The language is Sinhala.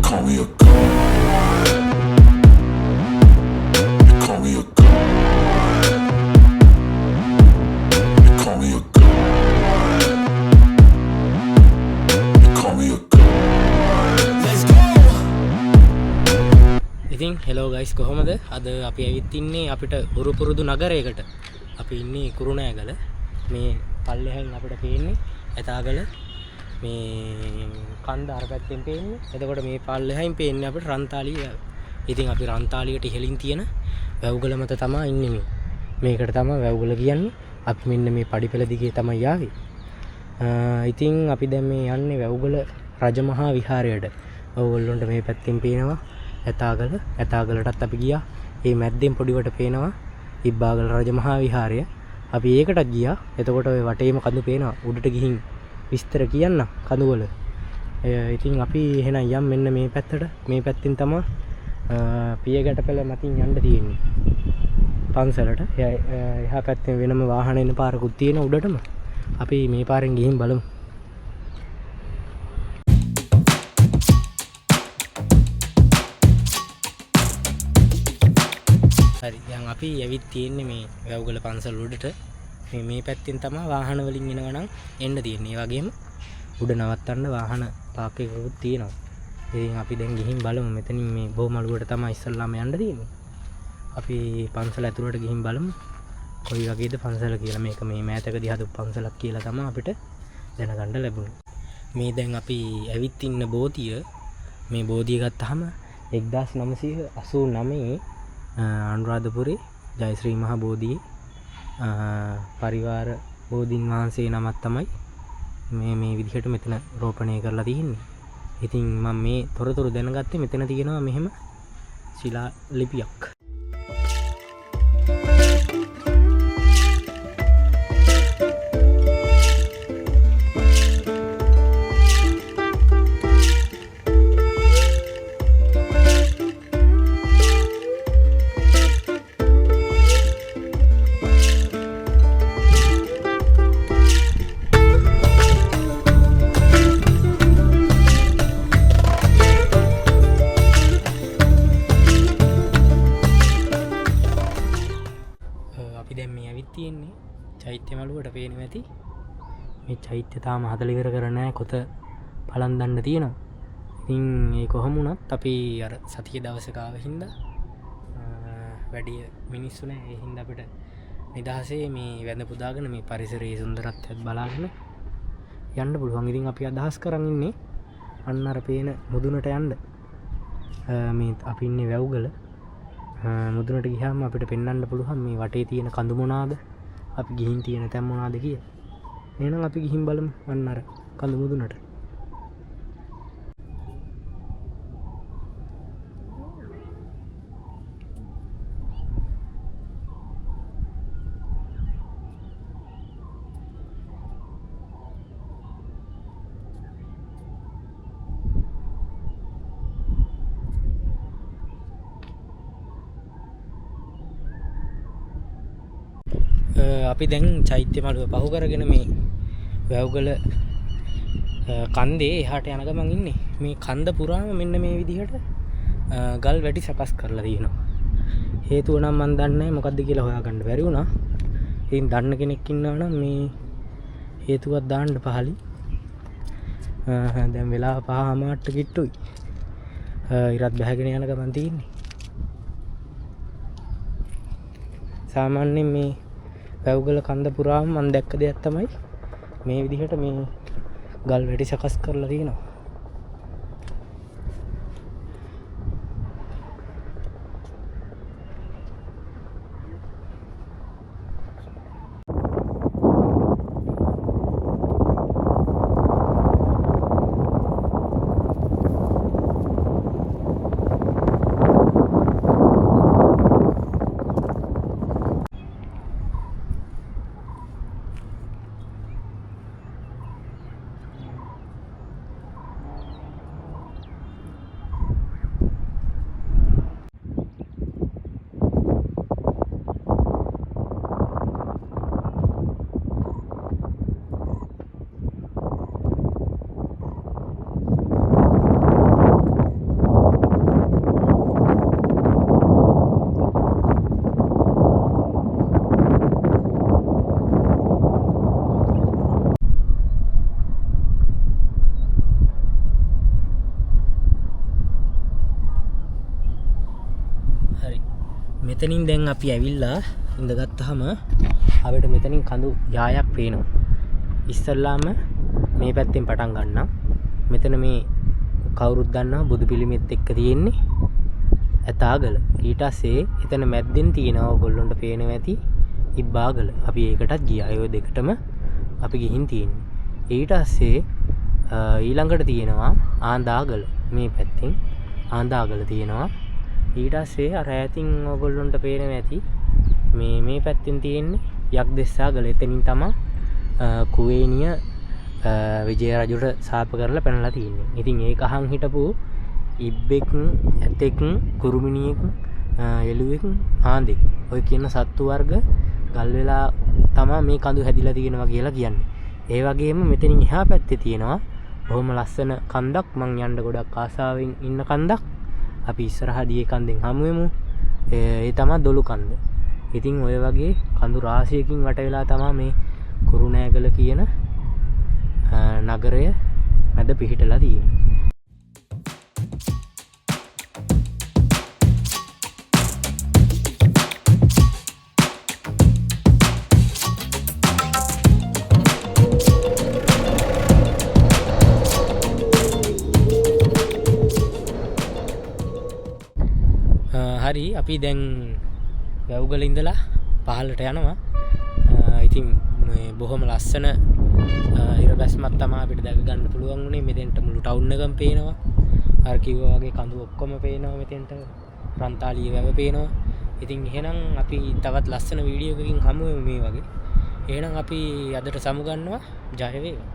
call me a god. You call me a god. You call me a god. You call me a god. Let's go. ඉතින් හෙලෝ ගයිස් කොහොමද? අද අපි ඇවිත් ඉන්නේ අපිට උරුපුරුදු නගරයකට. අපි ඉන්නේ කුරුණෑගල. මේ පල්ලෙහෙන් අපිට පේන්නේ ඇතාගල මේ කන්ද අර පැත්තෙන් පේන්නේ. එතකොට මේ පල්ලෙහෙන් පේන්නේ අපිට රන්තාලිය. ඉතින් අපි රන්තාලියට ඉහළින් තියෙන වැව්ගල මත තමයි ඉන්නේ මේ. මේකට තමයි වැව්ගල කියන්නේ. අපි මෙන්න මේ පඩිපෙළ දිගේ තමයි ආවේ. ඉතින් අපි දැන් මේ යන්නේ වැව්ගල රජමහා විහාරයට. ඔයගොල්ලන්ට මේ පැත්තෙන් පේනවා ඇතාගලටත් අපි ගියා. මේ මැද්දෙන් පොඩිවට පේනවා ඉබ්බාගල රජමහා විහාරය. අපි ඒකටත් ගියා. එතකොට ඔය වටේම කඳු පේනවා. උඩට ගිහින් විස්තර කියන්න කඳුවල. ඉතින් අපි එහෙනම් යම් මෙන්න මේ පැත්තට. මේ පැත්තෙන් තමයි පියගැටපෙළ මතින් යන්න තියෙන්නේ. පන්සලට. එහා පැත්තෙන් වෙනම වාහන එන පාරකුත් තියෙන උඩටම. අපි මේ පාරෙන් ගිහින් බලමු. හරි දැන් අපි ඇවිත් තියෙන්නේ මේ වැව්ගල පන්සල උඩට. මේ පැත්තෙන් තමයි වාහන වලින් එනවා නම් එන්න තියෙන්නේ. ඒ වගේම උඩ නවත්තන්න වාහන පාක් එකකුත් තියෙනවා. ඉතින් අපි දැන් ගිහින් බලමු. මෙතනින් මේ බොමළුවට තමයි ඉස්සල්ලාම යන්න තියෙන්නේ. අපි පන්සල ඇතුළට ගිහින් බලමු කොයි වගේද පන්සල කියලා. මේක මේ මෑතකදී හදපු පන්සලක් කියලා තමයි අපිට දැනගන්න ලැබුණේ. මේ දැන් අපි ඇවිත් ඉන්න බෝධිය, මේ බෝධිය ගත්තාම 1989 අනුරාධපුරේ ජයශ්‍රී මහ බෝධියේ පරිවාර බෝධීන් වහන්සේ නමක් තමයි මේ විදිහට මෙතන රෝපණය කරලා තියෙන්නේ. ඉතින් මම මේ තොරතුරු දැනගත්තේ මෙතන තියෙනවා මෙහෙම ශිලා ලිපියක්. තියෙන්නේ චෛත්‍ය මළුවට පේනවා ඇති. මේ චෛත්‍ය තාම හදලා ඉවර කරලා නැහැ. කොත පලන් දන්න තියෙනවා. ඉතින් ඒ කොහොම වුණත් අපි අර සතිය දවසක ආව හින්දා වැඩි මිනිස්සු නැහැ. ඒ හින්දා අපිට නිදහසේ මේ වැඳ පුදාගෙන මේ පරිසරයේ සුන්දරත්වයත් බලාගෙන යන්න පුළුවන්. ඉතින් අපි අදහස් කරන් ඉන්නේ අන්න අර පේන මුදුනට යන්න. මේ අපි ඉන්නේ වැව්ගල මුදුනට ගියාම අපිට පෙන්වන්න පුළුවන් මේ වටේ තියෙන කඳු මොනවාද, අපි ගිහින් තියෙන තැන් මොනවාද කියලා. එහෙනම් අපි ගිහින් බලමු අන්න අර කඳු මුදුනට. අපි දැන් චෛත්‍ය මළුව පහු කරගෙන මේ වැව්ගල කන්දේ එහාට යන ගමන් ඉන්නේ. මේ කන්ද පුරාම මෙන්න මේ විදිහට ගල් වැටි සකස් කරලා තියෙනවා. හේතුව නම් මම දන්නේ නැහැ මොකද්ද කියලා හොයාගන්න බැරි වුණා. ඉතින් දන්න කෙනෙක් ඉන්නවා නම් මේ හේතුවක් දාන්න පහලින්. දැන් වෙලාව 5:00 කිට්ටුයි. ඉරත් බහගෙන යන ගමන් තියෙන්නේ. සාමාන්‍යයෙන් මේ වැව්ගල කන්ද පුරාම මම දැක්ක දෙයක් තමයි මේ විදිහට මේ ගල් වැටි සකස් කරලා තියෙනවා. මෙතනින් දැන් අපි ඇවිල්ලා ඉඳගත්තාම අපිට මෙතනින් කඳු යායක් පේනවා. ඉස්සල්ලාම මේ පැත්තෙන් පටන් ගන්නම්. මෙතන මේ කවුරුත් දන්නවා බුදු පිළිමෙත් එක්ක තියෙන්නේ ඇතාගල. ඊට පස්සේ එතන මැද්දෙන් තියෙනවා ඔයගොල්ලන්ට පේනවා ඇති ඉබ්බාගල. අපි ඒකටත් ගියා. ඒ දෙකටම අපි ගිහින් තියෙන්නේ. ඊට පස්සේ ඊළඟට තියෙනවා ආන්දාගල. මේ පැත්තෙන් ආන්දාගල තියෙනවා. ඊට පස්සේ අර ඈතින් ඔයගොල්ලන්ට පේනවා ඇති මේ පැත්තෙන් තියෙන්නේ යක්දෙස්සාගල. එතනින් තමයි කුවේනිය විජය රජුට සාප කරලා පැනලා තියෙන්නේ. ඉතින් ඒක අහන් හිටපු ඉබ්බෙක්, ඇතෙක්, කුරුමිනියෙක්, එළුවෙක්, ආන්දෙක් ඔය කියන සත්තු වර්ග ගල් වෙලා තමයි මේ කඳු හැදිලා තියෙනවා කියලා කියන්නේ. ඒ වගේම මෙතනින් එහා පැත්තේ තියෙනවා බොහොම ලස්සන කන්දක්. මං යන්න ගොඩක් ආසාවෙන් ඉන්න කන්දක්. අපි ඉස්සරහදී ඒ කන්දෙන් හමු වෙමු. ඒ තමයි දොළු කන්ද. ඉතින් ඔය වගේ කඳු රාශියකින් වට වෙලා තමයි මේ කුරුණෑගල කියන නගරය මැද පිහිටලා තියෙන්නේ. හරි අපි දැන් වැව්ගල ඉඳලා පහළට යනවා. ඉතින් බොහොම ලස්සන ඉර බැස්මක් තමයි අපිට දැක ගන්න පුළුවන් වුණේ. මෙතෙන්ට මුළු ටවුන් එකම පේනවා. අර කිව්වා වගේ කඳු ඔක්කොම පේනවා. මෙතෙන්ට රන්තාලිය වැව පේනවා. ඉතින් එහෙනම් අපි තවත් ලස්සන වීඩියෝ එකකින් හමු වෙමු මේ වගේ. එහෙනම් අපි අදට සමු ගන්නවා. ජය වේවා.